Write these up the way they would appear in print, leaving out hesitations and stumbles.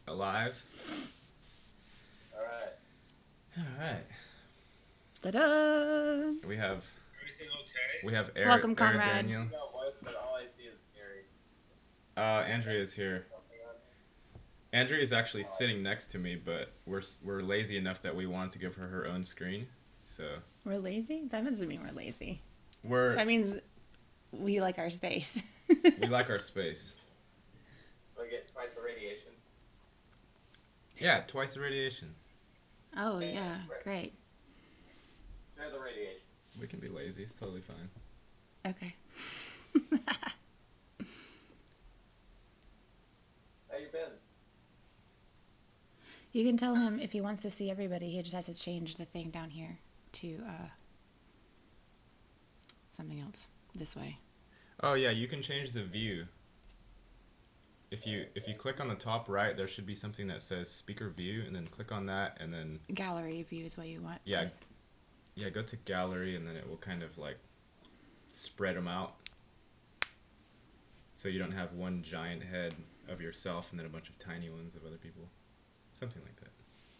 Alive. Alright. Alright. Ta-da! We have Everything okay? Eric, Welcome, Eric comrade. Daniel. No voice, but all I see is Gary. Andrea is here. Andrea is actually sitting next to me, but we're lazy enough that we wanted to give her her own screen. So We're lazy? That doesn't mean we're lazy. we're That means we like our space. we like our space. We get twice the radiation. Yeah, twice the radiation. Oh, yeah. Great. Share the radiation. We can be lazy. It's totally fine. Okay. How you been? You can tell him if he wants to see everybody, he just has to change the thing down here to something else. This way. Oh yeah, you can change the view. If you click on the top right, there should be something that says speaker view, and then click on that, and then Gallery view is what you want. yeah, yeah, go to gallery, and then it will kind of like spread them out, so you don't have one giant head of yourself and then a bunch of tiny ones of other people, something like that.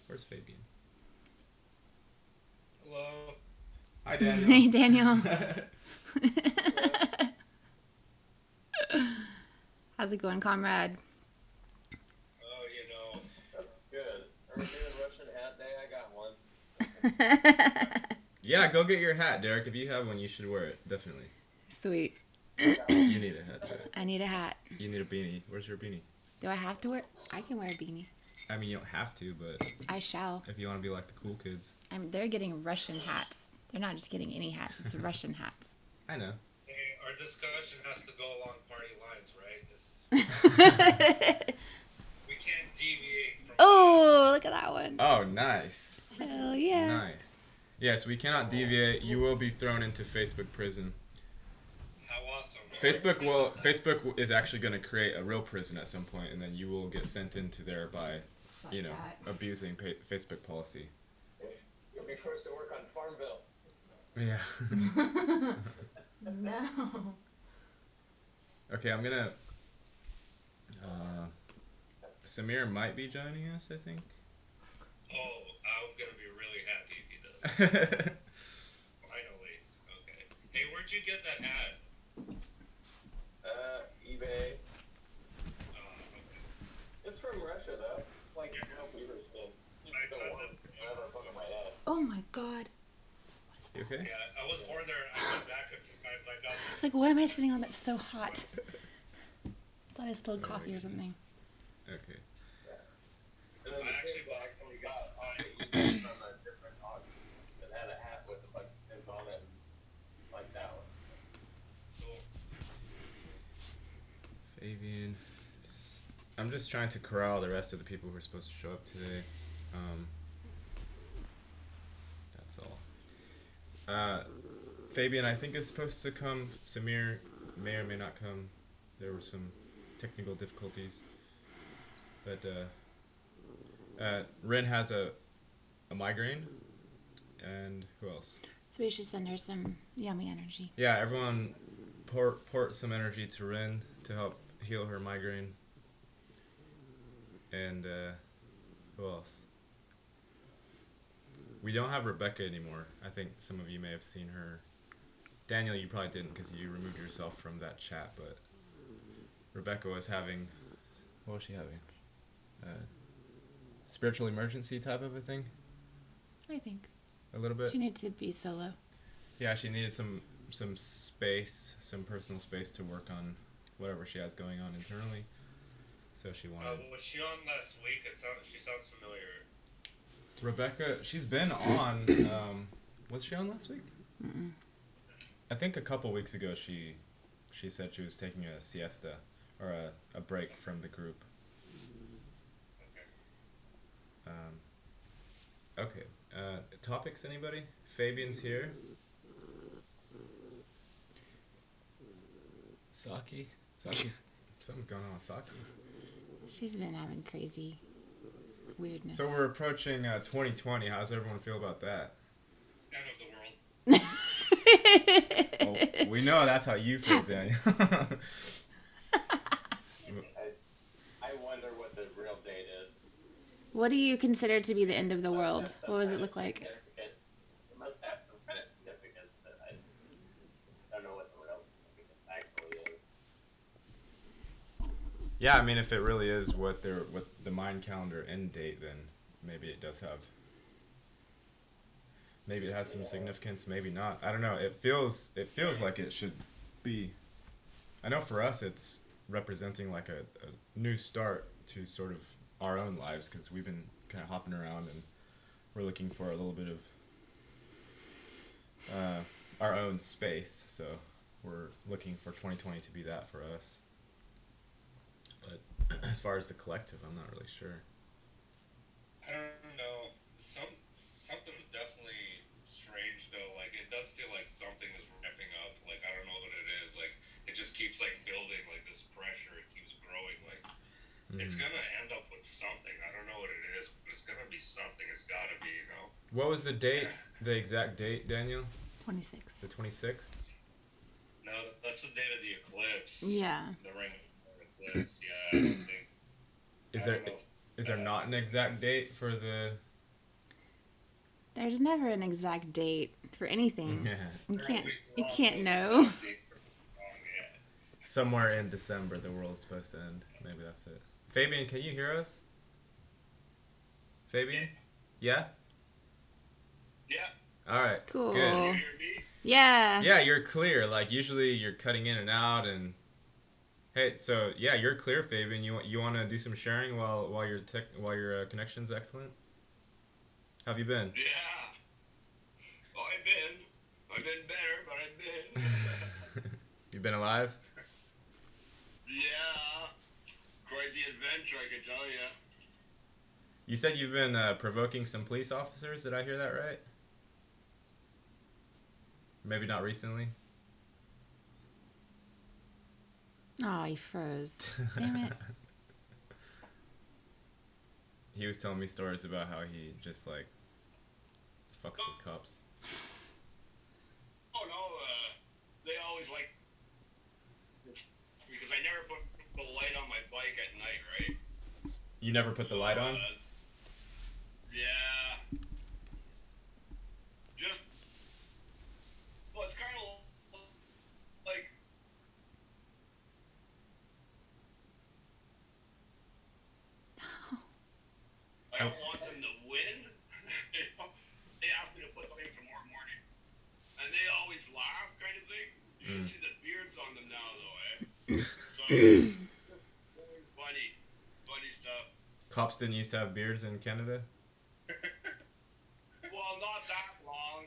Where's Fabian? Hello. Hi, Daniel. Hey, Daniel. How's it going, comrade? Oh, that's good. Are we doing Western Hat Day? I got one. Yeah, go get your hat, Derek. If you have one, you should wear it. Definitely. Sweet. You need a hat, Derek. I need a hat. You need a beanie. Where's your beanie? Do I have to wear? I can wear a beanie. I mean, you don't have to, but I shall. if you want to be like the cool kids. They're getting Russian hats. They're not just getting any hats. It's Russian hats. I know. Hey, our discussion has to go along party lines, right? We can't deviate from Oh, look at that one. Oh, nice. Hell yeah. Nice. Yes, we cannot deviate. You will be thrown into Facebook prison. how awesome. Facebook is actually going to create a real prison at some point, and then you will get sent into there by, you know, abusing Facebook policy. You'll be forced to work on Farmville. Yeah. No. Okay, I'm gonna. Samir might be joining us, I think. Oh, I'm going to be really happy if he does. Finally. Okay. Hey, where'd you get that hat? eBay. Okay. It's from Russia, though. Like, beaver skin. I thought that... Whatever I put on my head. Oh my god. You okay? Yeah, I was born there. I went back a few times. I got It's this. like, what am I sitting on that's so hot? Thought I spilled coffee or something. Okay. And then I actually I got on eBay from a different auction that had a hat with a bunch of pins on it, like that one. Cool. Fabian. I'm just trying to corral the rest of the people who are supposed to show up today. That's all. Fabian, I think, is supposed to come. Samir may or may not come. There were some technical difficulties. But, Rin has a migraine. And who else? So we should send her some yummy energy. Yeah, everyone port some energy to Rin to help heal her migraine. And, who else? We don't have Rebecca anymore. I think some of you may have seen her. Daniel, you probably didn't because you removed yourself from that chat, but Rebecca was having... What was she having? Spiritual emergency type of a thing? I think. A little bit? She needs to be solo. Yeah, she needed some space, some personal space to work on whatever she has going on internally. So she wanted... Was she on last week? She sounds familiar. Rebecca, she's been on... was she on last week? Mm-mm. I think a couple weeks ago she said she was taking a siesta, or a break from the group. Okay. Topics, anybody? Fabian's here. Saki? Saki's... Something's going on with Saki. She's been having crazy weirdness. So we're approaching 2020. How does everyone feel about that? End of the world. Well, we know that's how you feel, Daniel. I wonder what what the real date is. What do you consider to be the end of the world? Must have some What does it kind of look like? significant- It must have some kind of significance, but I don't know what the real significance actually is. Yeah, I mean, if it really is what the Mayan calendar end date, then maybe it does have. Maybe it has some significance. Maybe not. I don't know. It feels like it should be. I know for us, it's representing like a new start to sort of our own lives because we've been kind of hopping around and we're looking for a little bit of our own space. So we're looking for 2020 to be that for us. But as far as the collective, I'm not really sure. I don't know. Something's definitely strange though. Like it does feel like something is ramping up. Like I don't know what it is. Like it just keeps like building. Like this pressure, it keeps growing. Like it's gonna end up with something. I don't know what it is, but it's gonna be something. It's gotta be, you know. What was the date? The exact date, Daniel? 26. The 26th. No, that's the date of the eclipse. Yeah. The ring of eclipse. Yeah, I don't think. Is I there don't know if is there that not has an exact date for the? There's never an exact date for anything. Yeah. You They're can't always you wrong. can't Those know. exact dates are wrong, yeah. Somewhere in December, the world's supposed to end. Maybe that's it. Fabian, can you hear us? Fabian? Yeah? Yeah. All right. Cool. Good. Can you hear me? Yeah. Yeah, you're clear. Like usually you're cutting in and out and hey, so yeah, you're clear, Fabian. You want to do some sharing while your connection's excellent? How have you been? Yeah. Oh, I've been better, but I've been. You've been alive? Yeah. Quite the adventure, I can tell you. You said you've been provoking some police officers. Did I hear that right? Maybe not recently. Oh, he froze. Damn it. He was telling me stories about how he just like fucks with cops. Oh no, they always like because I never put the light on my bike at night, right? You never put the light on? Yeah. Just well, it's kind of like I don't want them to win. They asked me to put something tomorrow morning, and they always laugh, kind of thing. You should see the beards on them now, though, eh? So, funny stuff. Cops didn't used to have beards in Canada? Well, not that long.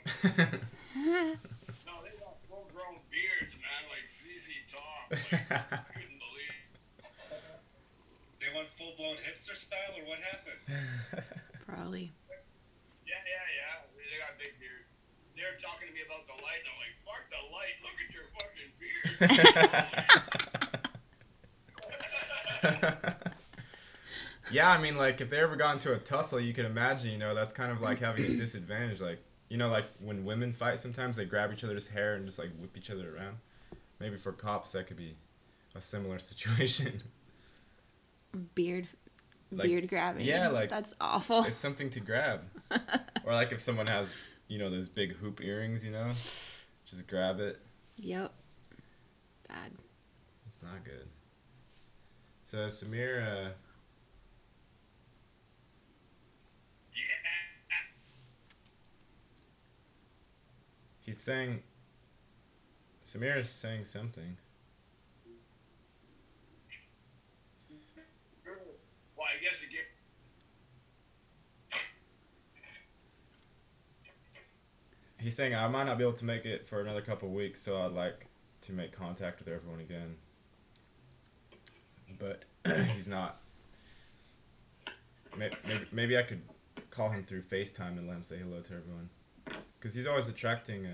No, they got full-grown beards, man, like ZZ Top. Like, I couldn't believe. They went full-blown hipster style, or what happened? Probably. Yeah. They got big beards. They're talking to me about the light, and I'm like, fuck the light, look at your fucking beard. Yeah, I mean, like, if they ever got into a tussle, you can imagine, you know, that's kind of like having a disadvantage. Like, you know, like when women fight, sometimes they grab each other's hair and just, like, whip each other around. Maybe for cops, that could be a similar situation. Beard grabbing. Yeah, like that's awful. It's something to grab. Or like if someone has, you know, those big hoop earrings, you know, just grab it. Yep. Bad. It's not good. So Samir, Samir is saying something. Well, I guess again. He's saying I might not be able to make it for another couple of weeks, so I'd like to make contact with everyone again. But he's not. Maybe I could call him through FaceTime and let him say hello to everyone. Because he's always attracting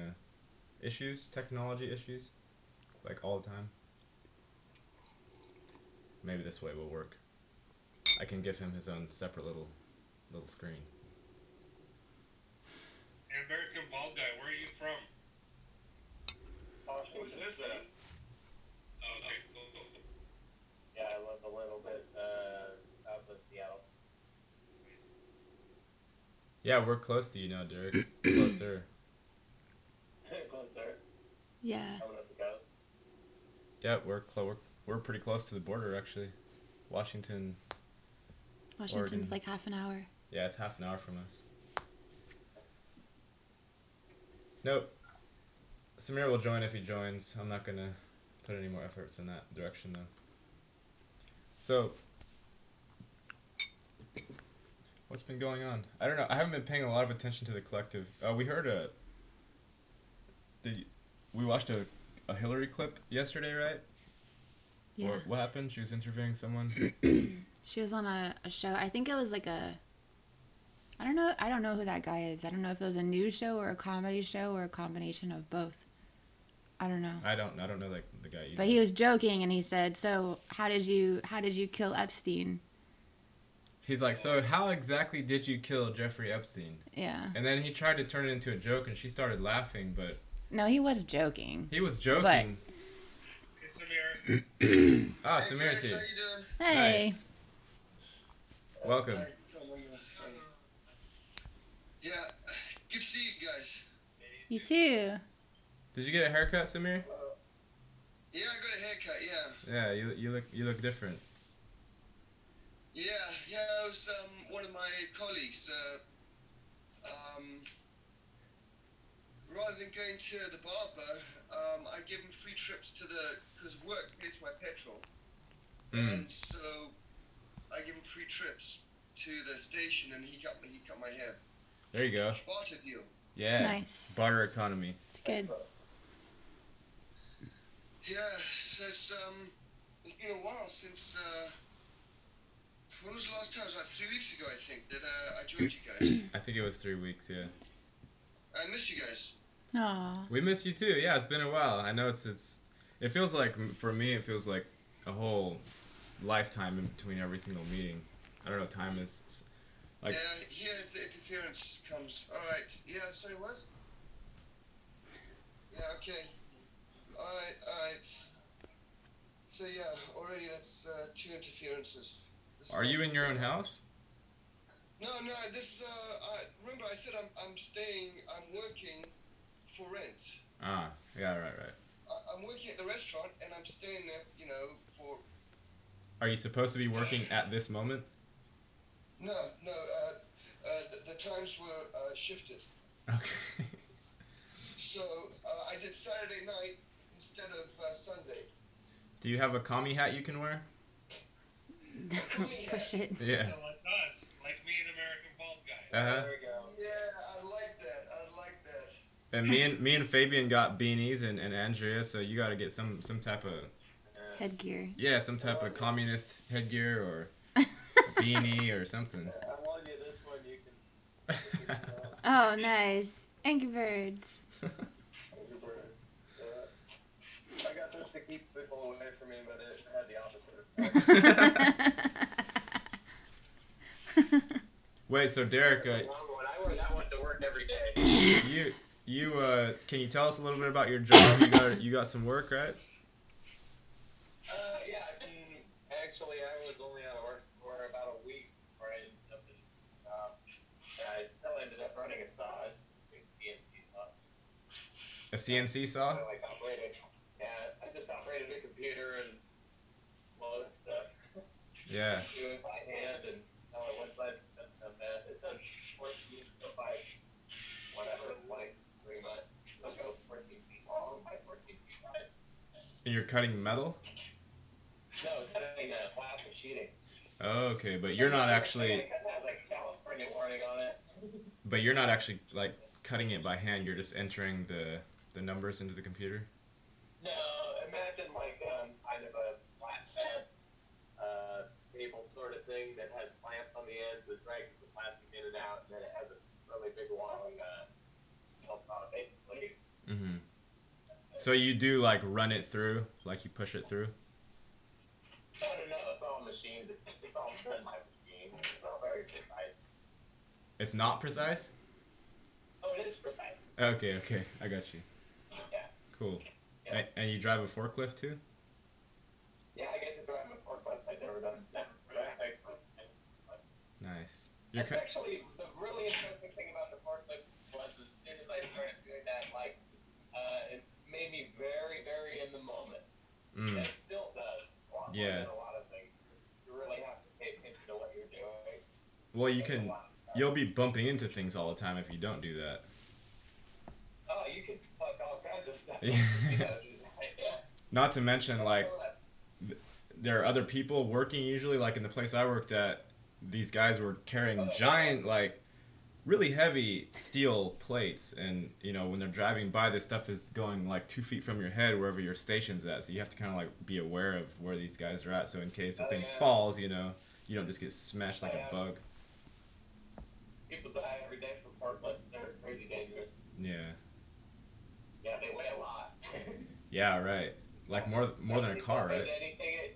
technology issues, like all the time. Maybe this way will work. I can give him his own separate little screen. American bald guy, where are you from? Who's this at? Oh, okay, cool. Yeah, I live a little bit out Yeah, we're close to you now, Derek. Closer. Close there. Yeah. Coming up the coast. Yeah, we're pretty close to the border actually. Washington. Washington's Oregon. like half an hour. Yeah, it's half an hour from us. Nope. Samir will join if he joins. I'm not gonna put any more efforts in that direction though. So, what's been going on? I don't know. I haven't been paying a lot of attention to the collective. We heard we watched a Hillary clip yesterday, right? Yeah. Or what happened? She was interviewing someone. She was on a show. I think it was like I don't know who that guy is. I don't know if it was a news show or a comedy show or a combination of both. I don't know. I don't know like the guy either. But he was joking and he said, "So, how did you kill Epstein?" He's like, "So how exactly did you kill Jeffrey Epstein?" Yeah. And then he tried to turn it into a joke and she started laughing, but No, he was joking. he was joking. Hey, Samir. Ah, Hey, Samir's guys, here. how you doing? Hey. Nice. Welcome. Yeah, good to see you guys. You too. Did you get a haircut, Samir? Yeah, I got a haircut. Yeah. Yeah, you look different. Yeah, it was one of my colleagues. Rather than going to the barber, I give him free trips to because work pays for my petrol, and so I give him free trips to the station, and he cut my hair. There you go. Barter deal. Yeah. Nice. Barter economy. It's good. Yeah, so it's been a while since. When was the last time? It was like 3 weeks ago, I think, that I joined you guys. I think it was 3 weeks. Yeah. I miss you guys. Aw. We miss you too. Yeah, it's been a while. I know it's. It feels like for me, it feels like a whole lifetime in between every single meeting. I don't know. Time is like. Yeah, here the interference comes. All right. Yeah. Sorry, what? Yeah. Okay. All right. So yeah, already that's 2 interferences. Are you in your own house? No. Remember I said I'm working for rent. Ah, yeah, right. I'm working at the restaurant and I'm staying there, for. Are you supposed to be working at this moment? No. The times were shifted. Okay. So I did Saturday night instead of Sunday. Do you have a commie hat you can wear? Push it. Yeah. Like us, like me, an American bald guy. Uh-huh. There we go. Yeah, I like that. And me and Fabian got beanies and Andrea, so you got to get some type of Headgear. some type of communist headgear or a beanie or something. I won you this one. You can. Oh, nice. Angry Birds. I got this to keep people away from me, but it had the opposite. Wait, so Derek, I wear that one to work every day. you can you tell us a little bit about your job? You got some work, right? Yeah, I was only out of work for about a week before I ended up in I still ended up running a saw. It's a big CNC saw. A CNC saw? I just operated a computer and load stuff. Yeah. Do it by hand, and one size doesn't come bad. It does 14 by whatever, like 3 months. It'll go 14 feet long by 14 feet wide. And you're cutting metal? No, cutting plastic sheeting. Oh, okay, but you're not actually. It has like California warning on it. But you're not actually like cutting it by hand. You're just entering the numbers into the computer. No, imagine like kind of a flat table sort of thing that has clamps on the ends that drags the plastic in and out, and then it has a really big long steel saw basically. Mhm. So you do like run it through, like you push it through. I don't know. It's all machined. It's all done by machine. It's all very precise. It's not precise? Oh, it is precise. Okay, I got you. Yeah. Cool. Yeah. And you drive a forklift too? Yeah, I guess if I'm a forklift, I've never done that. Nice. That's actually the really interesting thing I started doing that, like, it made me very, very in the moment. And it still does. A lot more than a lot of things. You really have to pay attention to what you're doing. Well, you'll be bumping into things all the time if you don't do that. Oh, you can fuck all kinds of stuff. Yeah. Not to mention, like, there are other people working usually, like in the place I worked at, these guys were carrying giant, like, really heavy steel plates, and, you know, when they're driving by, this stuff is going, like, 2 feet from your head wherever your station's at, so you have to kind of, like, be aware of where these guys are at, so in case the thing falls, you know, you don't just get smashed like a bug. People die every day from forklifts. They're crazy dangerous. Yeah. Yeah, they weigh a lot. Yeah, right. Like more than a car, right?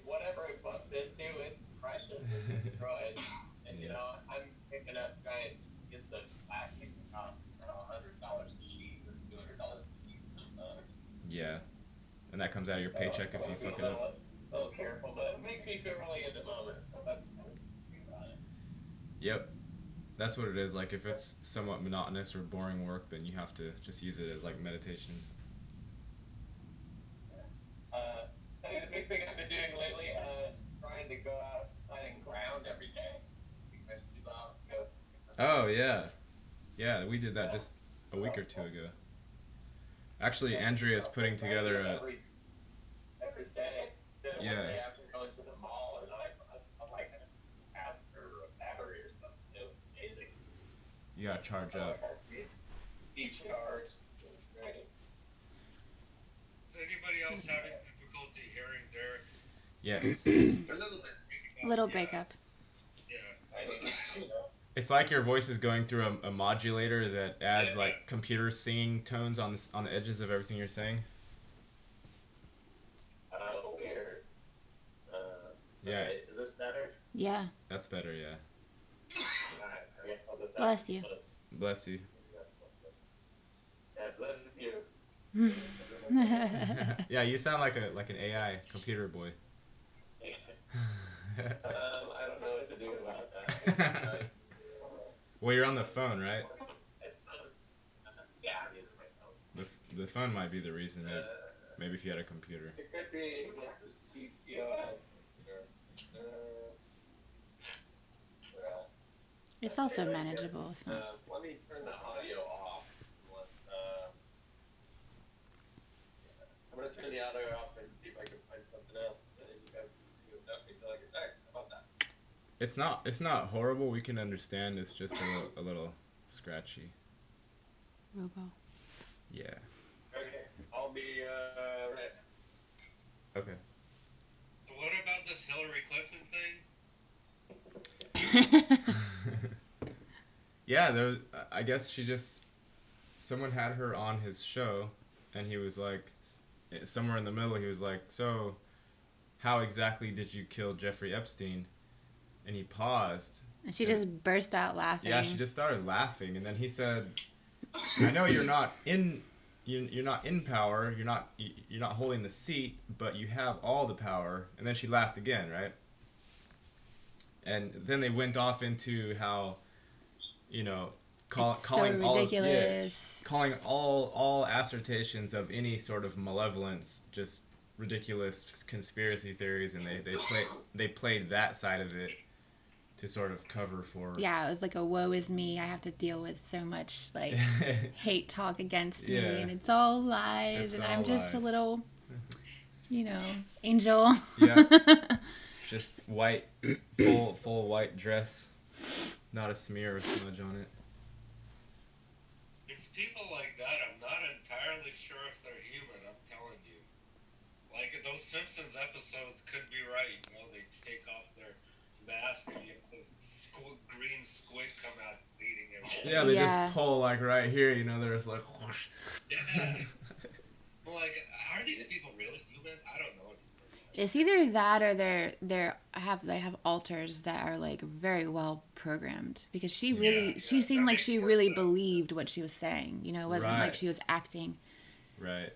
Whatever it bumps into, it crushes and destroys. And you know, I'm picking up giant skids of plastic that cost $100 a sheet or $200 a sheet sometimes. Yeah, and that comes out of your paycheck if you fuck it up. A little careful, but it makes me feel really in the moment. So that's cool. Yep. That's what it is. Like, if it's somewhat monotonous or boring work, then you have to just use it as, like, meditation. I think the big thing I've been doing lately is trying to go outside and ground every day. Because she's off. Oh, yeah. Yeah, we did that just a week or two ago. Actually, Andrea's putting together a... Every day. Yeah. One day after going to the mall, and I like a capacitor or a battery or something. It was amazing. You gotta charge up. Each charge. It was great. Is anybody else having difficulty hearing Derek? Yes. A little bit. Little breakup. Yeah. It's like your voice is going through a modulator that adds, like, computer singing tones on the edges of everything you're saying. Weird. Yeah. Okay, is this better? Yeah. That's better, yeah. Alright, I guess I'll just Bless you. Bless you. Yeah, bless you. Yeah, you sound like an AI computer boy. I don't know what to do about that. Well, you're on the phone, right? Yeah, I'm using my phone. The phone might be the reason. Maybe if you had a computer. It could be against the GPOS. It's also manageable. So. Let me turn the audio off. Unless, I'm going to turn the audio off and see if I can find something else. And you guys can do it without me till I get back. How about that? It's not horrible. We can understand. It's just a little scratchy. Robo. Yeah. Okay, I'll be ready. Okay. What about this Hillary Clinton thing? Yeah, I guess someone had her on his show, and he was like, somewhere in the middle, he was like, so, how exactly did you kill Jeffrey Epstein? And he paused. And she just burst out laughing. Yeah, she just started laughing, and then he said, I know you're not in power, you're not holding the seat, but you have all the power. And then she laughed again, right? And then they went off into how, you know, calling all assertions of any sort of malevolence just ridiculous conspiracy theories, and they played that side of it to sort of cover for... Yeah, it was like a woe is me. I have to deal with so much, like, hate talk against me, and it's all lies, and I'm just a little, you know, angel. Yeah. Just white, full white dress. Not a smear of smudge on it. It's people like that, I'm not entirely sure if they're human, I'm telling you. Like, those Simpsons episodes could be right, you know, they take off their mask and you have this green squid come out bleeding everything. Yeah, they just pull, like, right here, you know, there's like... Whoosh. Yeah. Well, like, are these people really human? I don't know. It's either that or they have alters that are like very well programmed, because she seemed like she really believed what she was saying. You know, it wasn't like she was acting. Right.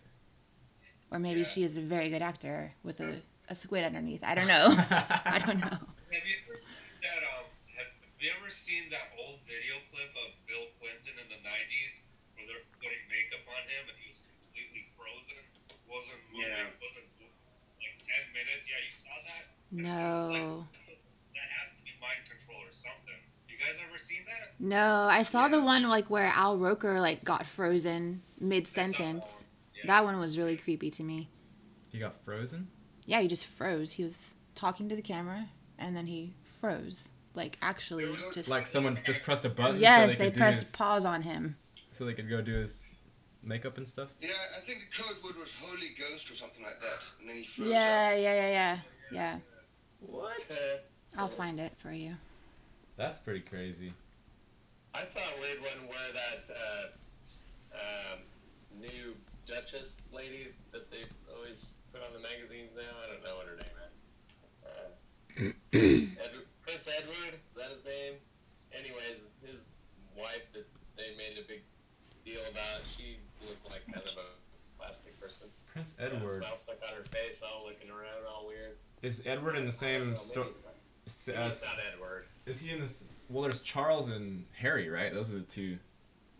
Or maybe she is a very good actor with a squid underneath. I don't know. I don't know. Have you ever seen that old video clip of Bill Clinton in the 90s where they're putting makeup on him and he was completely frozen, wasn't moving, wasn't like 10 minutes. Yeah, you saw that? No. Like, that has to be mind control or something. You guys ever seen that? No, I saw the one like where Al Roker like got frozen mid sentence. That one was really creepy to me. He got frozen? Yeah, he just froze. He was talking to the camera and then he froze. Like actually just Like someone just pressed a button yes, so they pressed pause on him. So they could go do his makeup and stuff? Yeah, I think the code word was Holy Ghost or something like that. And then he froze up. Yeah. What? I'll find it for you. That's pretty crazy. I saw a weird one where that new Duchess lady that they always put on the magazines now, I don't know what her name is. Prince Edward, is that his name? Anyways, his wife that they made a big deal about, she looked like kind of a plastic person. Prince Had a Edward. smile stuck on her face, all looking around, all weird. Is Edward in the same story? It's not Edward. Is he in this? Well, there's Charles and Harry, right? Those are the two.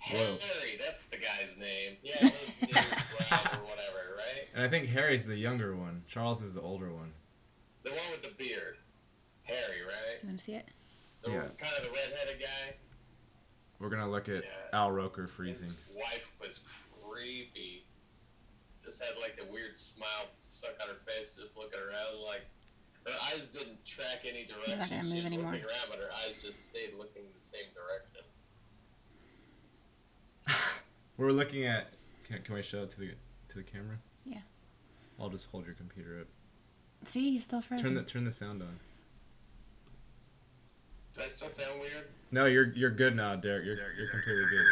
Whoa. Harry, that's the guy's name. Yeah, his new bride or whatever, right? And I think Harry's the younger one. Charles is the older one. The one with the beard. Harry, right? You want to see it? Yeah. Kind of the redheaded guy. We're gonna look at Al Roker freezing. His wife was creepy. Just had like the weird smile stuck on her face, just looking around. Like her eyes didn't track any direction. not gonna She move was anymore. looking around, but her eyes just stayed looking the same direction. We're looking at. Can we show it to the camera? Yeah. I'll just hold your computer up. See, he's still frozen. Turn the sound on. Does I still sound weird? No, you're good now, Derek. You're completely good.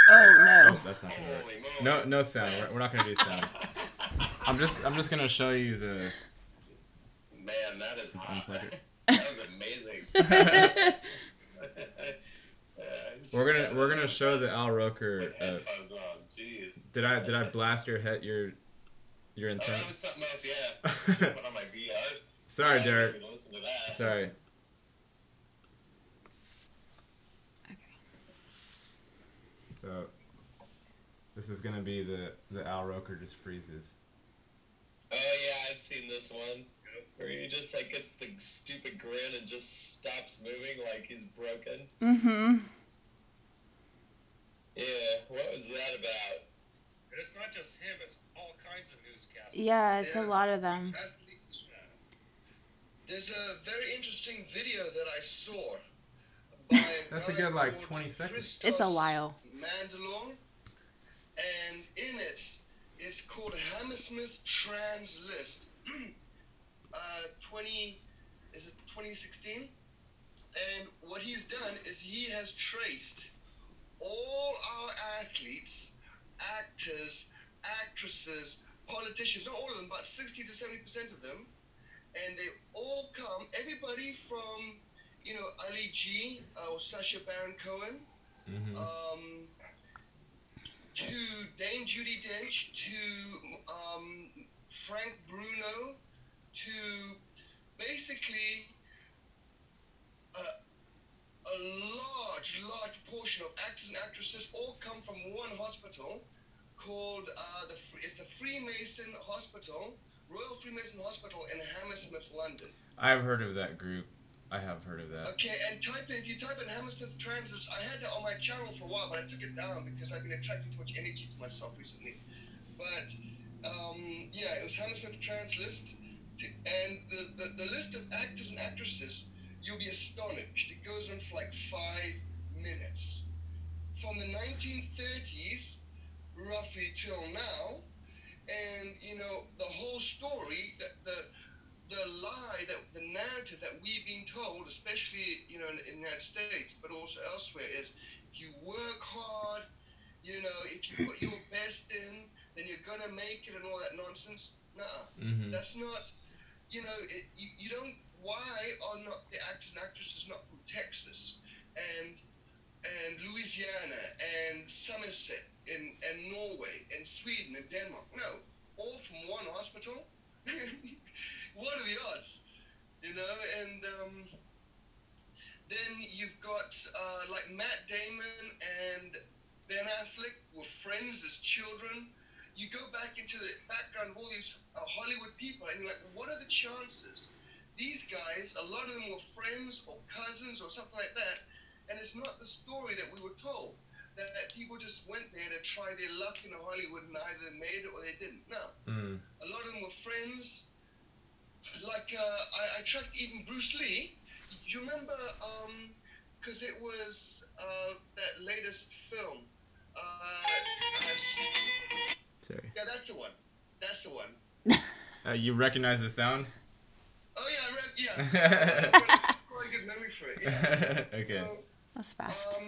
Oh no. Oh, that's not gonna work. Holy moly. No sound. We're not gonna do sound. I'm just gonna show you the. Man, that is hot. Unplug it. That was amazing. We're gonna show the Al Roker. With headphones on. Jeez. Did I blast your your Oh, antenna? that was something else, yeah. Put on my VR. Sorry, Yeah, Derek. maybe listen to that. Sorry. Okay. So this is gonna be the Al Roker just freezes. Oh yeah, I've seen this one. Where he just like gets the stupid grin and just stops moving like he's broken. Mm-hmm. Yeah, what was that about? And it's not just him, it's all kinds of newscasters. Yeah, it's a lot of them. There's a very interesting video that I saw by That's a guy good, like, called 20 seconds. Christos It's a while. Mandalore, and in it, it's called Hammersmith Trans List. 2016, and what he's done is he has traced all our athletes, actors, actresses, politicians, not all of them, but 60 to 70% of them, and they all come, everybody from, Ali G, or Sacha Baron Cohen, to Dame Judi Dench, to Frank Bruno, to basically a large portion of actors and actresses all come from one hospital called it's the Freemason Hospital, Royal Freemason Hospital in Hammersmith, London. I've heard of that group. I have heard of that. Okay, and if you type in Hammersmith Transit, I had that on my channel for a while, but I took it down because I've been attracting too much energy to myself recently. But yeah, it was Hammersmith Trans List. And the list of actors and actresses, you'll be astonished. It goes on for like 5 minutes. From the 1930s, roughly till now, and the whole story, the lie, the narrative that we've been told, especially in the United States, but also elsewhere, is if you work hard, if you put your best in, then you're gonna make it, and all that nonsense. Nah, that's not. You don't. Why are not the actors and actresses not from Texas and Louisiana and Somerset and Norway and Sweden and Denmark? No, all from one hospital. What are the odds? And then you've got like Matt Damon and Ben Affleck. were friends as children. You go back into the background of all these Hollywood people, and you're like, what are the chances? These guys, a lot of them were friends or cousins or something like that, and it's not the story that we were told, that people just went there to try their luck in Hollywood and either they made it or they didn't. No. A lot of them were friends. Like, I tracked even Bruce Lee. Do you remember, because it was that latest film. Sorry. Yeah, that's the one. That's the one. You recognize the sound? Oh, yeah, I've got a good memory for it, yeah. Okay. So, That's fast.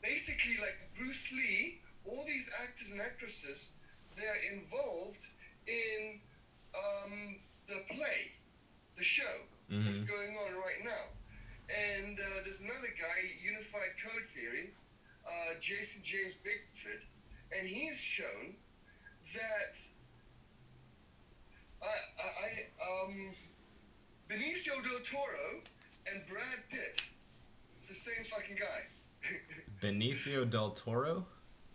Basically, like Bruce Lee, all these actors and actresses, they're involved in the play, the show that's going on right now. And there's another guy, Unified Code Theory, Jason James Bigford, and he's shown that Benicio del Toro and Brad Pitt, it's the same fucking guy. Benicio del Toro?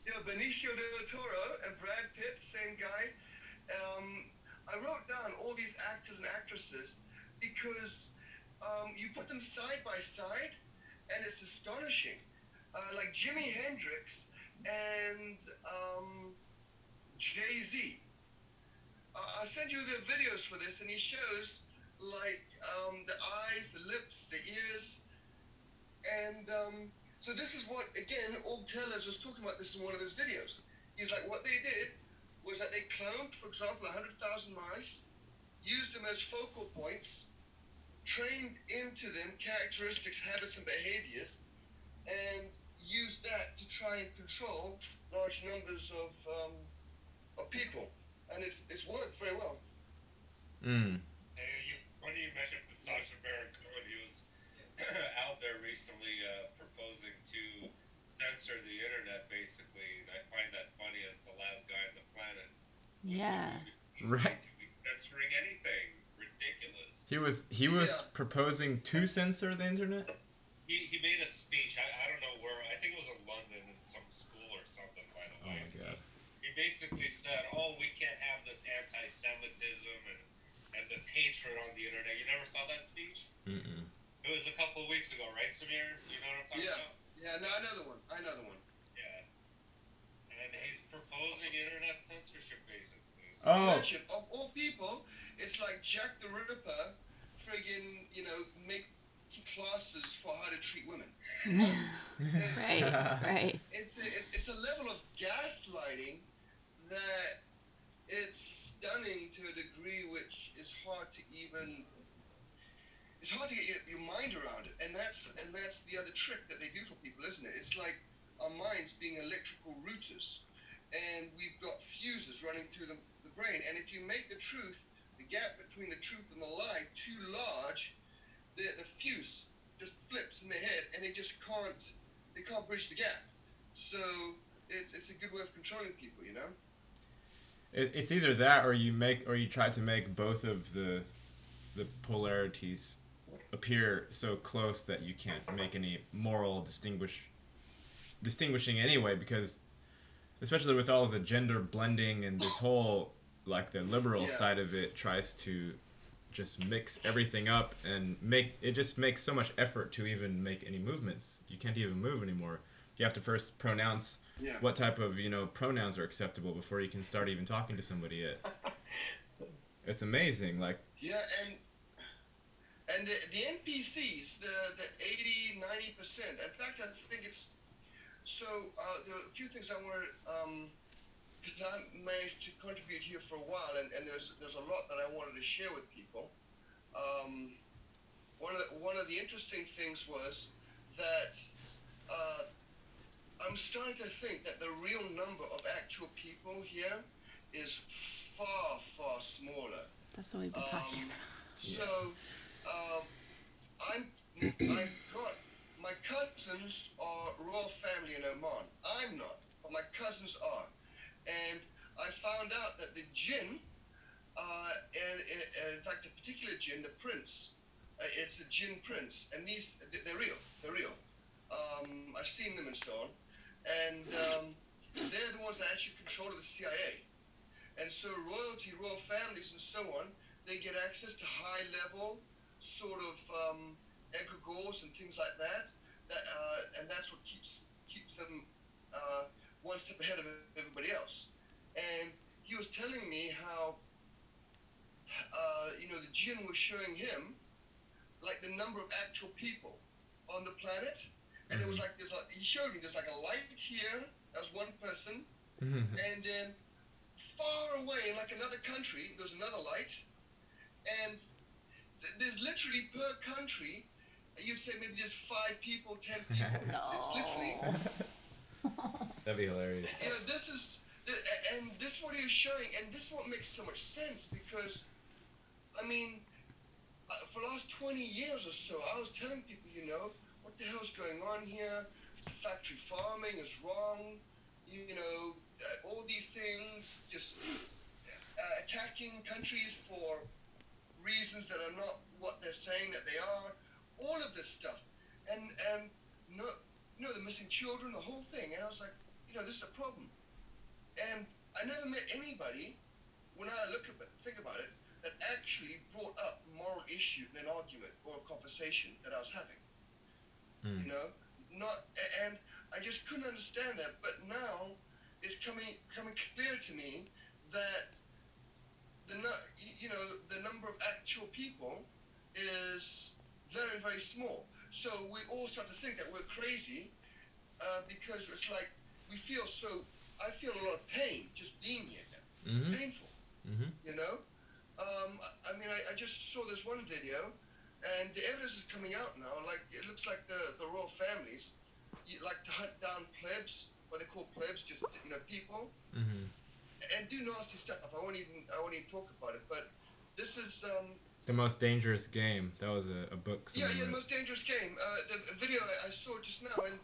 Yeah, Benicio del Toro and Brad Pitt, same guy. I wrote down all these actors and actresses because you put them side by side, and it's astonishing. Like Jimi Hendrix and Jay-Z. I'll send you the videos for this, and he shows like the eyes, the lips, the ears, and so this is what, again, Og Tellers was talking about this in one of his videos. He's like, what they did was that they cloned, for example, 100,000 mice, used them as focal points, trained into them characteristics, habits, and behaviors, and used that to try and control large numbers of people. And it's worked very well. When you mentioned Sacha Baron Cohen, he was out there recently proposing to censor the internet, basically. And I find that funny as the last guy on the planet. Yeah. He's Right. To be censoring anything. Ridiculous. He was proposing to censor the internet? He made a speech. I don't know where. I think it was in London in some school or something, by the way. Oh my god. He basically said, we can't have this anti-Semitism and this hatred on the internet. You never saw that speech? Mm-mm. It was a couple of weeks ago, right, Samir? You know what I'm talking about? Yeah, no, I know the one. Yeah. And he's proposing internet censorship, basically. So Oh. Imagine, of all people, it's like Jack the Ripper friggin', make classes for how to treat women. Right. It's a level of gaslighting that it's stunning to a degree which is hard to get your mind around it. And that's the other trick that they do for people, isn't it? It's like our minds being electrical routers, and we've got fuses running through the brain. And if you make the gap between the truth and the lie too large, the fuse just flips in their head, and they can't bridge the gap. So it's a good way of controlling people, It's either that, or you try to make both of the polarities appear so close that you can't make any moral distinguishing anyway, because especially with all of the gender blending and this whole, like, the liberal side of it tries to just mix everything up and it just makes so much effort to even make any movements. You can't even move anymore. You have to first pronounce what type of pronouns are acceptable before you can start even talking to somebody yet. It's amazing, like. Yeah, and the NPCs, the 80-90%. In fact, I think it's so. There are a few things I want because I managed to contribute here for a while, and there's a lot that I wanted to share with people. One of the interesting things was that I'm starting to think that the real number of actual people here is far, far smaller. That's what we've been talking about. So, my cousins are royal family in Oman. I'm not, but my cousins are. And I found out that the jinn, and in fact, a particular jinn, the prince, it's a jinn prince, and they're real. I've seen them and so on. and they're the ones that actually control the CIA. And so royalty, royal families, and so on, they get access to high-level sort of egregores and things like that. And that's what keeps them one step ahead of everybody else. And he was telling me how, the jinn was showing him like the number of actual people on the planet, and it was like he showed me there's like a light here. That was one person, and then far away in like another country, there's another light, and there's literally per country, you'd say maybe there's 5 people, 10 people. It's literally. That'd be hilarious. This is, and this is what he was showing, and this is what makes so much sense, because, I mean, for the last 20 years or so, I was telling people, what the hell's going on here? Factory farming is wrong, all these things, just attacking countries for reasons that are not what they're saying that they are, all of this stuff, and the missing children, the whole thing, and I was like, this is a problem, and I never met anybody, when I think about it, that actually brought up moral issue in an argument or a conversation that I was having, and I just couldn't understand that, but now it's coming clear to me that the number of actual people is very, very small. So we all start to think that we're crazy because it's like I feel a lot of pain just being here. It's painful, I mean, I just saw this one video, and the evidence is coming out now. Like, it looks like the royal families like to hunt down plebs, what they call plebs, just people, and do nasty stuff. I won't even talk about it. But this is The Most Dangerous Game. That was a book. Yeah, The Most Dangerous Game. The video I saw just now, and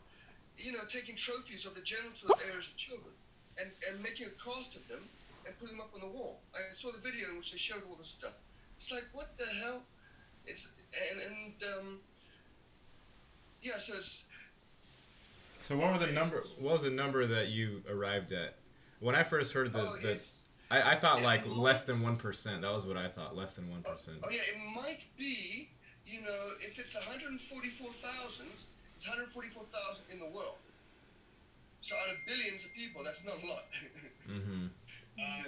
taking trophies of the genital areas of children, and making a cast of them and putting them up on the wall. I saw the video in which they showed all this stuff. It's like, what the hell? So what was the number that you arrived at? When I first heard I thought like less than 1%. That was what I thought, less than 1%. Oh yeah, it might be. If it's 144,000, it's 144,000 in the world. So out of billions of people, that's not a lot. I'm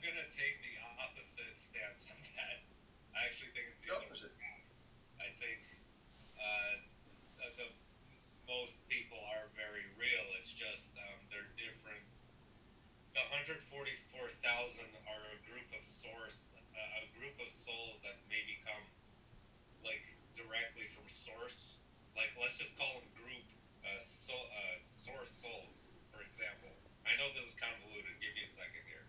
gonna take the opposite stance on that. I actually think it's the opposite. I think the most people are very real. It's just they're different. The 144,000 are a group of souls that maybe come like directly from source. Like, let's just call them group source souls, for example. I know this is convoluted. Give me a second here.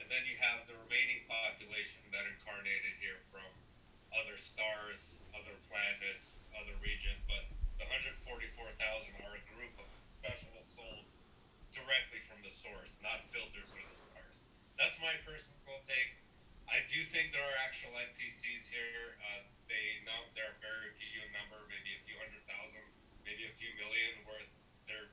And then you have the remaining population that incarnated here from other stars, other planets, other regions, but the 144,000 are a group of special souls directly from the source, not filtered through the stars. That's my personal take. I do think there are actual NPCs here. They're a very few number, maybe a few 100,000, maybe a few million, where they're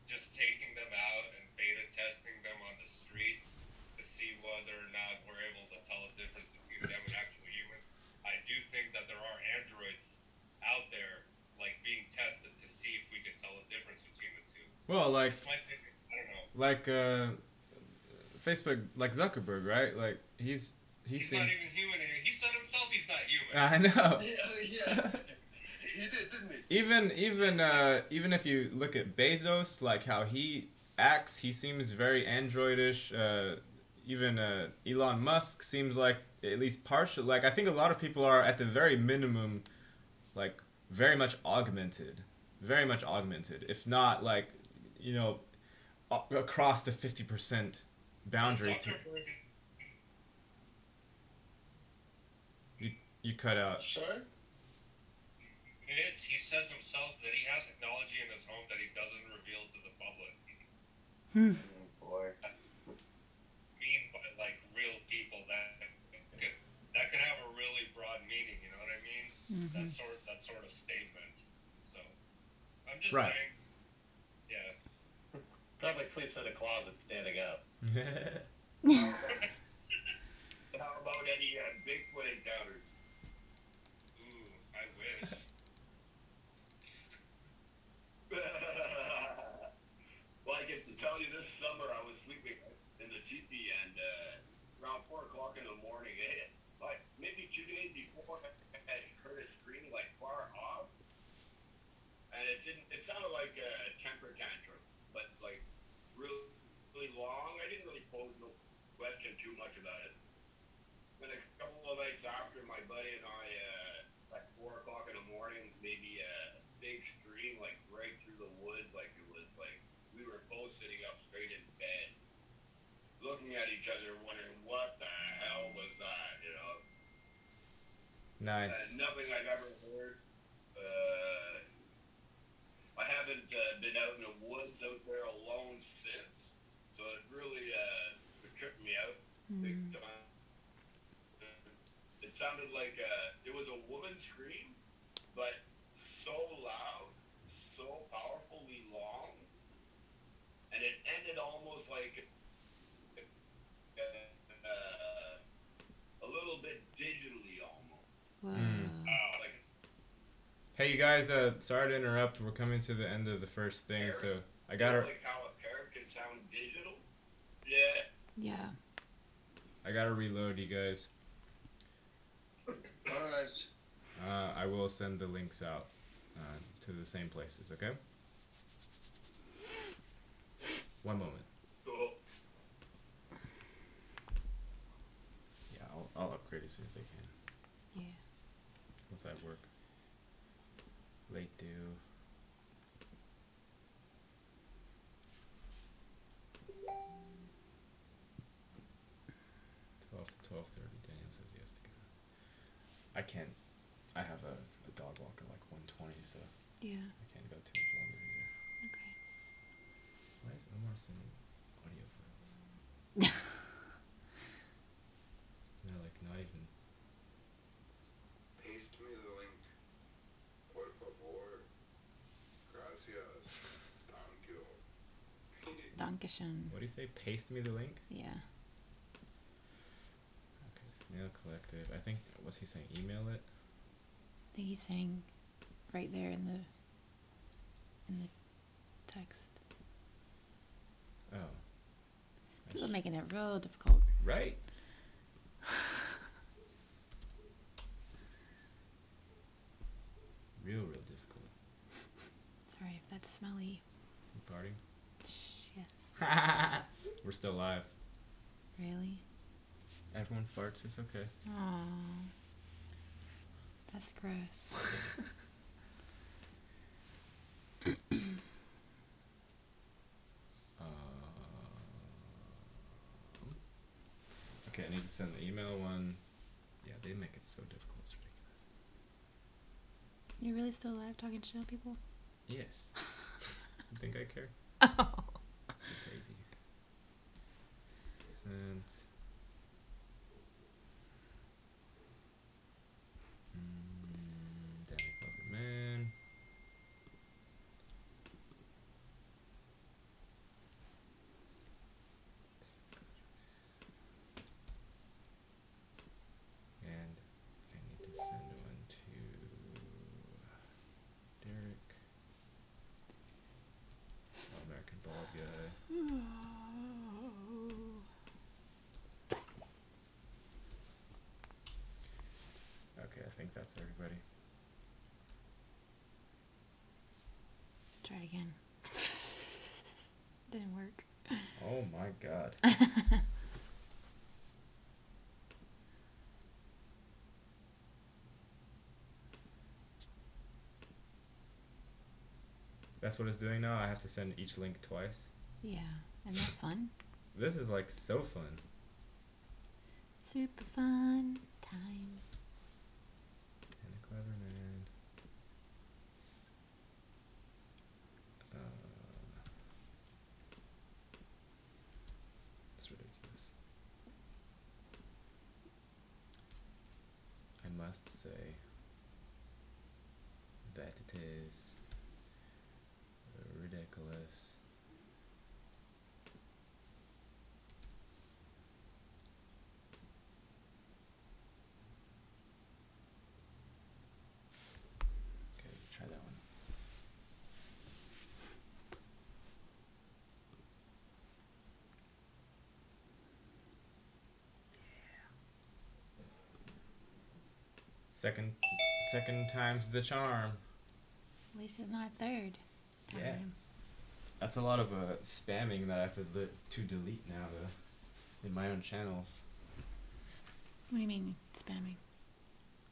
just taking them out and beta testing them on the streets to see whether or not we're able to tell a difference between them and actual human. I do think that there are androids out there, like, being tested to see if we can tell a difference between the two. Well, like, I don't know. Like Facebook, like Zuckerberg, right? Like he's not even human. He said himself he's not human. I know. Yeah. He did, didn't he? Even if you look at Bezos, like how he acts, he seems very androidish. Even Elon Musk seems like at least partial. Like, I think a lot of people are at the very minimum, like very much augmented, if not like, across the 50% boundary. You cut out. Sorry? He says himself that he has technology in his home that he doesn't reveal to the public. Boy. Mean by like real people that could have a really broad meaning. You know what I mean? That sort of statement. So I'm just saying. Yeah. Probably sleeps in a closet standing up. How about any Bigfoot encounters? Ooh, I wish. Well, I get to tell you, this summer I was sleeping in the teepee, and around 4 o'clock in the morning, like maybe 2 days before, I heard a scream like far off, and it sounded like a temper tantrum, but like really, really long. I didn't really pose no question too much about it. Then a couple of nights after, my buddy and I, at 4 o'clock in the morning, maybe a big stream, like right through the woods, like it was like we were both sitting up straight in bed, looking at each other, wondering what the hell was that, you know? Nice. Nothing I've ever heard. I haven't been out in the woods out there alone since, so it really tripped me out big time. It sounded like it was a woman's scream, but so loud, so powerfully long, and it ended almost like a little bit digitally almost. Wow. Like, Hey, you guys, sorry to interrupt. We're coming to the end of the first thing, so I gotta like how a parrot can sound digital. Yeah. Yeah. reload, you guys. Alright. I will send the links out to the same places, okay? One moment. Cool. Yeah, I'll upgrade as soon as I can. Yeah. Once I work. Late due. 12 to 12:30. Daniel says yes to go. I can't. I have a dog walk at like 1:20, so Yeah. I can't go too much longer either. Okay. Why is Omar sending audio files? They're like not even. Paste me the link. Por favor. Gracias. Thank you. Dankeschön. What do you say? Paste me the link? Yeah. Okay, Snail Collective. I think, what's he saying? Email it? I think he's saying right there in the text. Oh. People are making it real difficult. Right? Real difficult. Sorry if that's smelly. You farting? Yes. We're still live. Really? Everyone farts, it's okay. Oh. That's gross. Okay, I need to send the email one. Yeah, they make it so difficult, it's ridiculous. You're really still alive talking shit to people? Yes. You think I care? Oh. You're crazy. Sent. Danny Clever Man. And I need to send one to Derek. American Bald Guy. Okay, I think that's everybody. Try it again. Didn't work. Oh my god. That's what it's doing now? I have to send each link twice? Yeah. And that's fun. This is like so fun. Super fun time. And a clever man. It's ridiculous. I must say that it is ridiculous. Second time's the charm. At least it's not third time. Yeah. That's a lot of spamming that I have to delete now in my own channels. What do you mean spamming?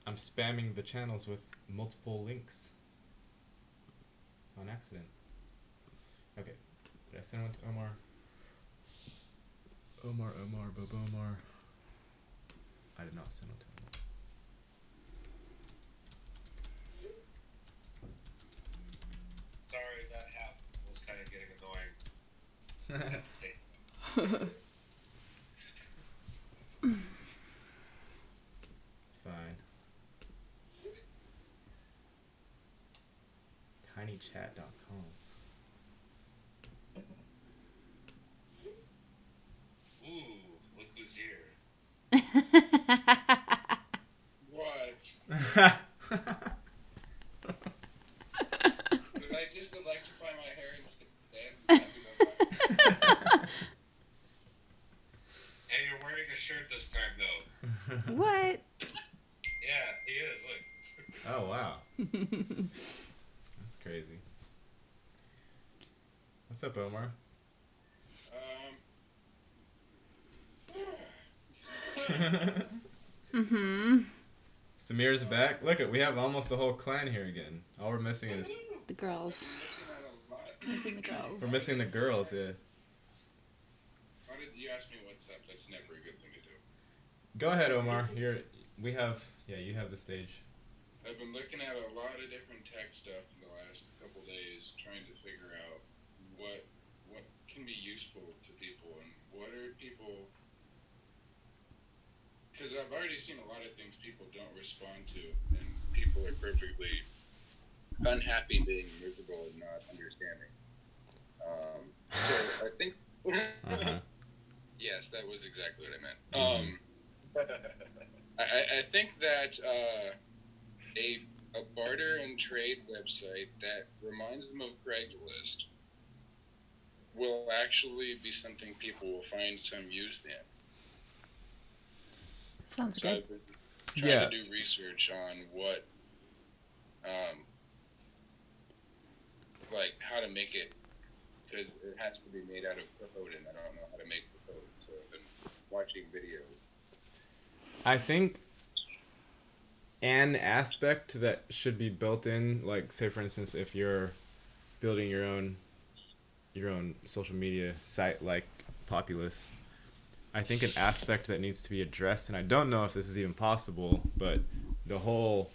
I'm spamming the channels with multiple links on accident. Okay, did I send one to Omar? Omar, Omar. I did not send one to Omar. Sorry, that half was kind of getting annoying. I had to take It's fine. tinychat.com. Ooh, look who's here. What? Did I just electrify my hair and stand? And you're wearing a shirt this time, though. What? Yeah, he is. Look. Oh, wow. That's crazy. What's up, Omar? Samir's back. Look, we have almost the whole clan here again. All we're missing is... The girls. Missing the girls. We're missing the girls, yeah. Why did you ask me what's up? That's never a good thing to do. Go ahead, Omar. You have the stage. I've been looking at a lot of different tech stuff in the last couple days, trying to figure out what can be useful to people and what are people. Because I've already seen a lot of things people don't respond to, and people are perfectly unhappy being miserable and not understanding. So I think. Yes, that was exactly what I meant. I think that a barter and trade website that reminds them of Craigslist will actually be something people will find some use in. Sounds So good. I've been trying to do research on what, like how to make it, because it has to be made out of code, and I don't know how to make the code. So I've been watching videos. I think an aspect that should be built in, like, say for instance, if you're building your own social media site like Populous, I think an aspect that needs to be addressed, and I don't know if this is even possible, but the whole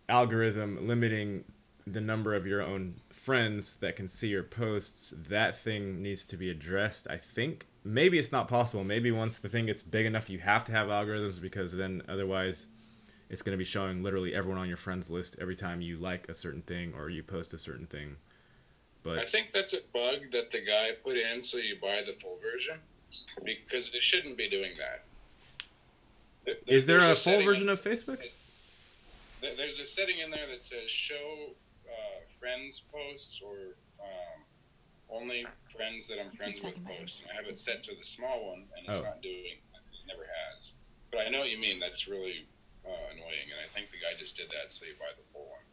algorithm limiting the number of your own friends that can see your posts, that thing needs to be addressed, I think. Maybe it's not possible. Maybe once the thing gets big enough, you have to have algorithms, because then otherwise it's going to be showing literally everyone on your friends list every time you like a certain thing or you post a certain thing. But I think that's a bug that the guy put in so you buy the full version, because it shouldn't be doing that. Is there a full setting version of Facebook? There's a setting in there that says show friends posts or only friends that I'm friends with posts. And I have it set to the small one, and it's not doing that. It never has. But I know what you mean. That's really annoying, and I think the guy just did that so you buy the full one.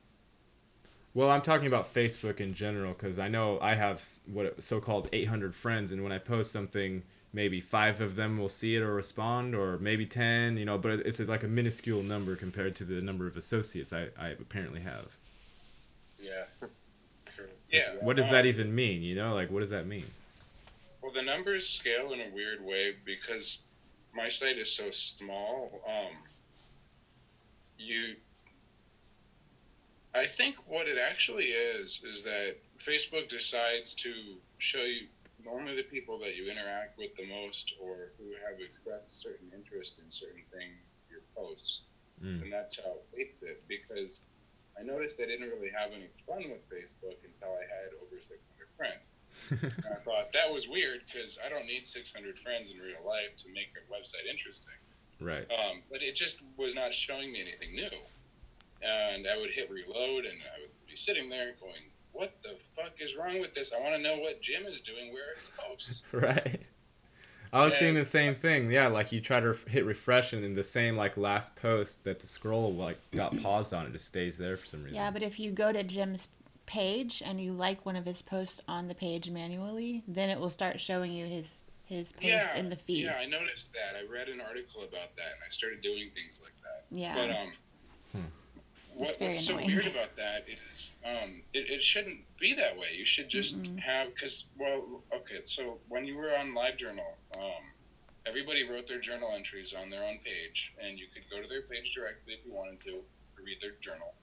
Well, I'm talking about Facebook in general, because I know I have what so-called 800 friends, and when I post something, maybe 5 of them will see it or respond, or maybe 10, but it's like a minuscule number compared to the number of associates I apparently have. Yeah. Sure. Yeah. What does that even mean? Like, what does that mean? Well, the numbers scale in a weird way because my site is so small. I think what it actually is that Facebook decides to show you only the people that you interact with the most or who have expressed certain interest in certain things, your posts. And that's how it weights it, because I noticed I didn't really have any fun with Facebook until I had over 600 friends. And I thought that was weird because I don't need 600 friends in real life to make a website interesting. Right. But it just was not showing me anything new. And I would hit reload, and I would be sitting there going, what the fuck is wrong with this? I want to know what Jim is doing, where are his posts? Right. I was seeing the same thing. Yeah, like you try to hit refresh, and in the same like last post that the scroll like got paused on, it just stays there for some reason. Yeah, but if you go to Jim's page and you like one of his posts on the page manually, then it will start showing you his posts in the feed. Yeah, I noticed that. I read an article about that, and I started doing things like that. Yeah. But what's so weird about that is it shouldn't be that way. You should just have, because, so when you were on LiveJournal, everybody wrote their journal entries on their own page, and you could go to their page directly if you wanted to read their journal.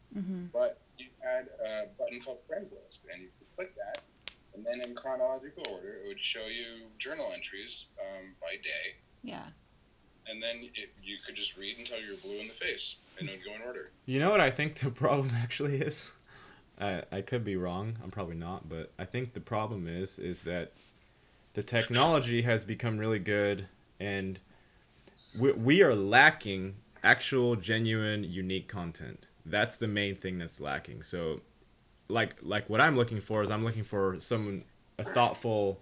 But you had a button called Friends List, and you could click that, and then in chronological order, it would show you journal entries by day. Yeah. And then you could just read until you were blue in the face, and it would go in order. You know what I think the problem actually is? I could be wrong. I'm probably not, but I think the problem is that the technology has become really good, and we are lacking actual, genuine, unique content. That's the main thing that's lacking. So, like what I'm looking for is I'm looking for a thoughtful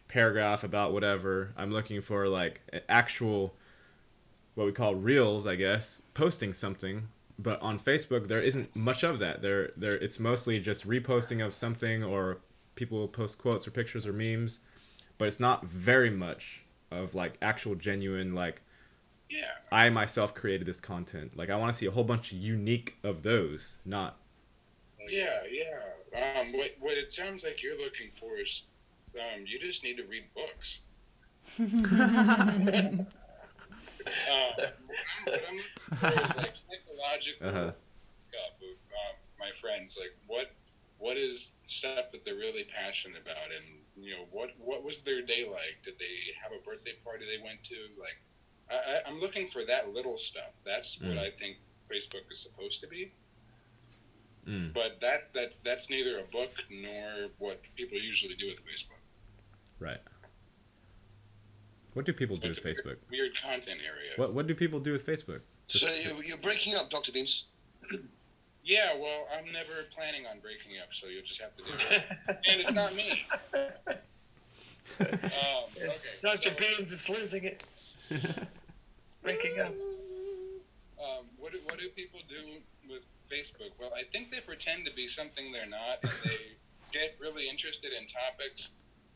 paragraph about whatever. I'm looking for like an actual, what we call reels, I guess, posting something. But on Facebook, there isn't much of that. It's mostly just reposting of something, or people will post quotes or pictures or memes. But it's not very much of like actual, genuine, like, I myself created this content. Like, I want to see a whole bunch of unique of those, not. Yeah. What it sounds like you're looking for is, you just need to read books. What I'm looking for is like psychological stuff of my friends. Like, what is stuff that they're really passionate about, and what was their day like? Did they have a birthday party they went to? Like, I'm looking for that little stuff. That's what I think Facebook is supposed to be. But that's neither a book nor what people usually do with Facebook. Right. What do people do with Facebook? Weird content area. What do people do with Facebook? So you're breaking up, Dr. Beans. Yeah, well, I'm never planning on breaking up, so you'll just have to do it. And it's not me. Okay. Dr. Beans is losing it. It's breaking up. What do people do with Facebook? Well, I think they pretend to be something they're not, and they get really interested in topics,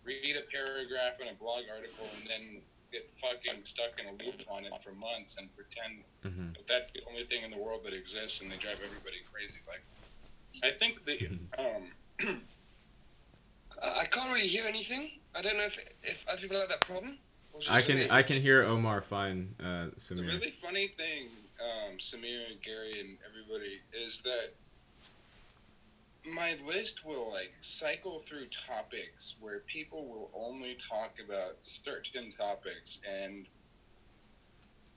read a paragraph in a blog article, and then get fucking stuck in a loop on it for months and pretend that that's the only thing in the world that exists, and they drive everybody crazy. Like, I think that I can't really hear anything. I don't know if other people have that problem. I can hear Omar fine, Samir. The really funny thing, Samir and Gary and everybody, is that my list will like cycle through topics where people will only talk about certain topics, and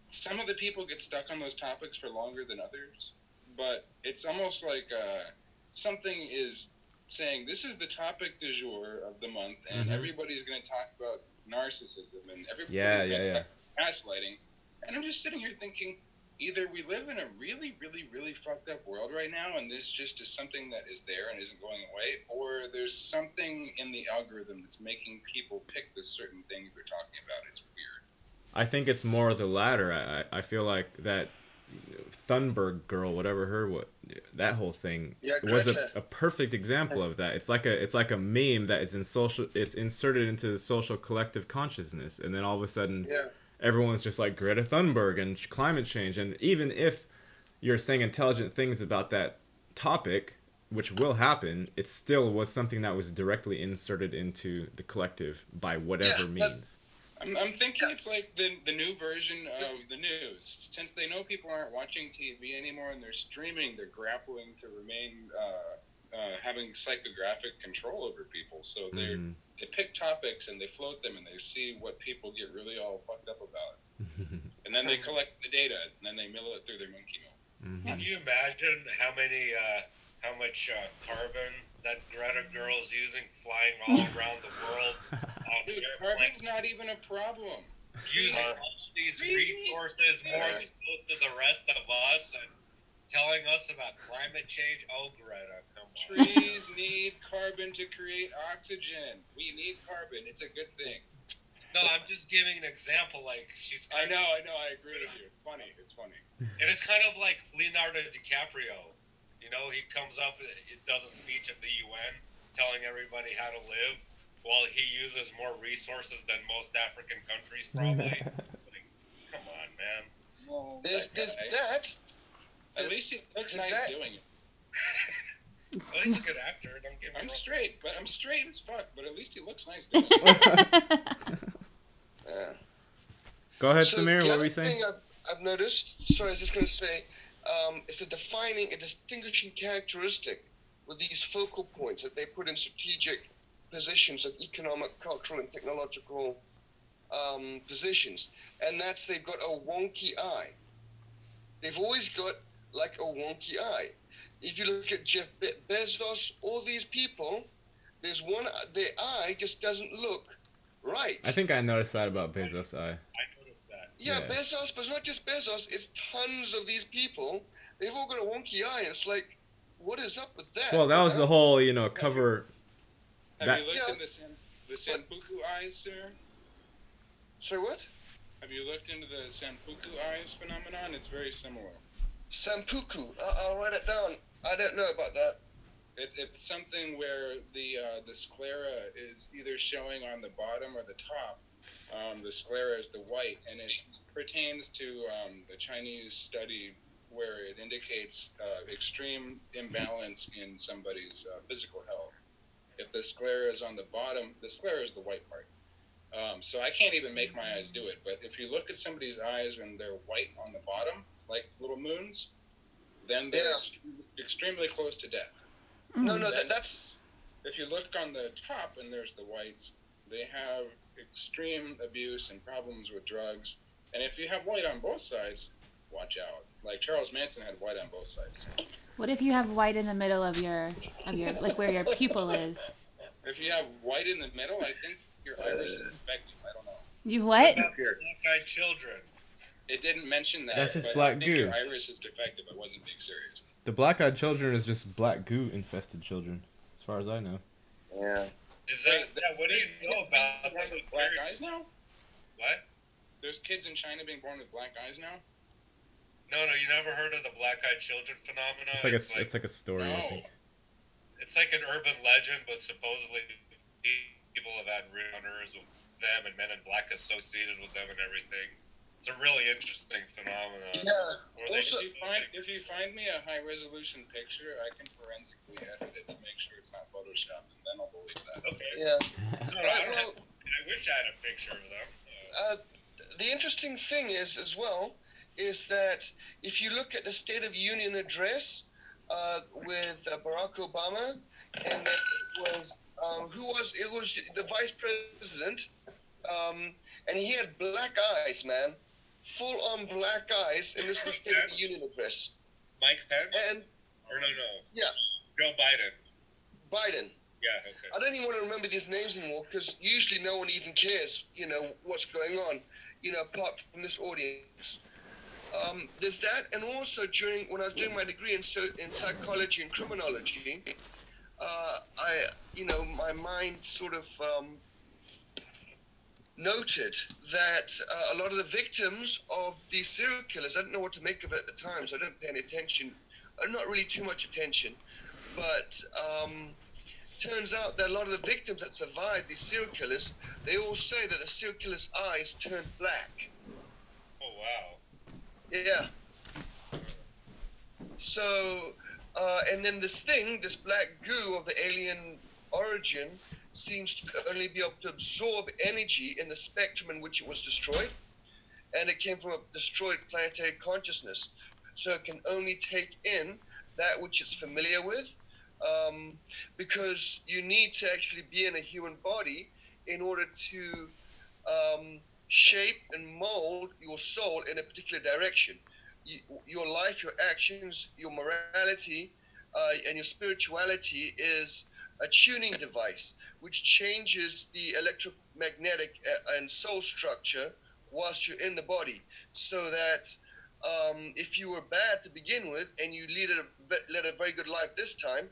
some of the people get stuck on those topics for longer than others, but it's almost like something is saying this is the topic du jour of the month, and everybody's going to talk about narcissism, and everybody's gaslighting, and I'm just sitting here thinking, either we live in a really, really, really fucked up world right now, and this just is something that is there and isn't going away, or there's something in the algorithm that's making people pick the certain things they're talking about. It's weird. I think it's more the latter. I feel like that Thunberg girl, that whole thing was a perfect example of that. It's like a meme that is it's inserted into the social collective consciousness, and then all of a sudden everyone's just like Greta Thunberg and climate change. And even if you're saying intelligent things about that topic, which will happen, it still was something that was directly inserted into the collective by whatever means. I'm thinking it's like the new version of the news. Since they know people aren't watching TV anymore and they're streaming, they're grappling to remain having psychographic control over people. So they pick topics and they float them and they see what people get really all fucked up about. And then they collect the data and then they mill it through their monkey mill. Can you imagine how much carbon that Greta girl is using flying all around the world? Dude, carbon's not even a problem. Using all these resources more than most of the rest of us, and telling us about climate change. Oh, Greta, come on. Trees need carbon to create oxygen. We need carbon. It's a good thing. No, I'm just giving an example. Like she's. I know. I agree with you. It's funny. And it's kind of like Leonardo DiCaprio. You know, he comes up, it does a speech at the UN telling everybody how to live. Well, he uses more resources than most African countries, probably. Like, come on, man. Well, There's that. At least he looks nice doing it. Well, he's a good actor. Don't get me wrong. I'm straight as fuck, but at least he looks nice doing it. Go ahead, So Samir. the What other were you saying? thing I've noticed, sorry, I was just going to say, it's a distinguishing characteristic with these focal points that they put in strategic positions of economic, cultural, and technological positions, and that's they've got a wonky eye. They've always got like a wonky eye. If you look at Jeff Bezos, all these people, their eye just doesn't look right. I think I noticed that about Bezos' eye. I noticed that. Yeah, Yeah. Bezos, but it's not just Bezos, it's tons of these people. They've all got a wonky eye, and it's like, what is up with that? Well, that was the whole, cover. Have you looked into the Senpuku eyes, sir? Sorry, what? Have you looked into the Senpuku eyes phenomenon? It's very similar. Sampuku. I'll write it down. I don't know about that. It's something where the sclera is either showing on the bottom or the top. The sclera is the white, and it pertains to the Chinese study where it indicates extreme imbalance in somebody's physical health. If the sclera is on the bottom, the sclera is the white part. So I can't even make my eyes do it, but if you look at somebody's eyes and they're white on the bottom, like little moons, then they're extremely close to death. No, that's... If you look on the top and there's the whites, they have extreme abuse and problems with drugs. And if you have white on both sides, watch out. Like Charles Manson had white on both sides. What if you have white in the middle of your like where your pupil is? If you have white in the middle, I think your iris is defective. I don't know. You what? Black-eyed children. It didn't mention that. That's just but black I think goo. Your iris is defective. I wasn't being serious. The black-eyed children is just black goo-infested children, as far as I know. Yeah. Is that, what do you know about born with black eyes now? What? There's kids in China being born with black eyes now? No, you never heard of the black-eyed children phenomenon? It's like a story, I think. It's like an urban legend, but supposedly people have had encounters with them and men in black associated with them and everything. It's a really interesting phenomenon. Yeah. Also, if you find me a high resolution picture, I can forensically edit it to make sure it's not photoshopped, and then I'll believe that. Okay. Yeah. I wish I had a picture of them. The interesting thing is, as well, is that if you look at the State of Union address with Barack Obama, and it was it was the vice president, and he had black eyes, man, full on black eyes, and this is the State of the Union address. Mike Pence? And Or no. yeah, Joe Biden. Biden. Yeah, okay. I don't even want to remember these names anymore because usually no one even cares, what's going on, apart from this audience. There's that, and also when I was doing my degree in psychology and criminology, my mind sort of noted that a lot of the victims of these serial killers, I didn't know what to make of it at the time, so I didn't pay any attention, not really too much attention, but turns out that a lot of the victims that survived these serial killers, they all say that the serial killer's eyes turned black. Oh, wow. Yeah. So, and then this black goo of the alien origin seems to only be able to absorb energy in the spectrum in which it was destroyed. And it came from a destroyed planetary consciousness. So it can only take in that which it's familiar with, because you need to actually be in a human body in order to shape and mold your soul in a particular direction. Your life, your actions, your morality, and your spirituality is a tuning device which changes the electromagnetic and soul structure whilst you're in the body, so that if you were bad to begin with and you led a very good life this time,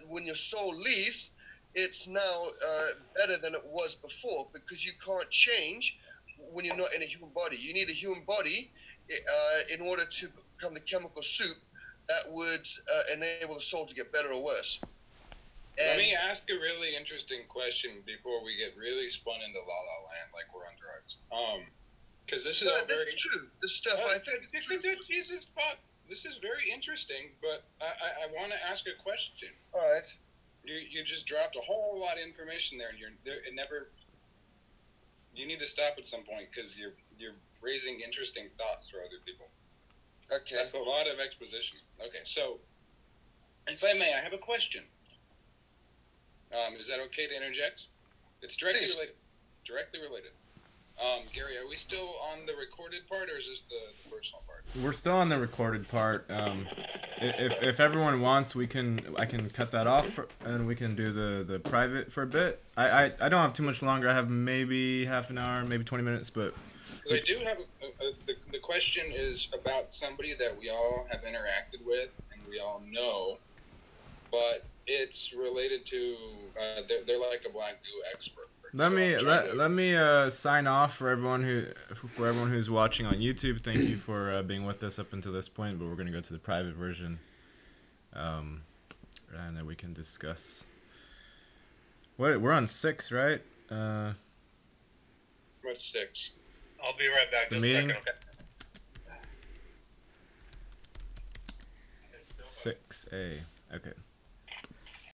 when your soul leaves, it's now better than it was before because you can't change when you're not in a human body. You need a human body in order to become the chemical soup that would enable the soul to get better or worse. Let me ask a really interesting question before we get really spun into La La Land like we're on drugs. Because this is this is true. This stuff I think is true. Jesus fuck. This is very interesting, but I want to ask a question. All right. You just dropped a whole lot of information there, and it never. You need to stop at some point because you're raising interesting thoughts for other people. Okay. That's a lot of exposition. Okay, so if I may, I have a question. Is that okay to interject? It's directly Please. related. Directly related. Gary, are we still on the recorded part, or is this the personal part? We're still on the recorded part. If everyone wants, I can cut that off and we can do the private for a bit. I don't have too much longer. I have maybe half an hour, maybe 20 minutes, but. So I do have the question is about somebody that we all have interacted with and we all know, but it's related to they're like a black goo expert. Let me sign off for everyone who's watching on YouTube. Thank you for being with us up until this point. But we're gonna go to the private version, and then we can discuss. We're on 6, right? We're at 6. I'll be right back. Just a second, okay? 6A. Okay.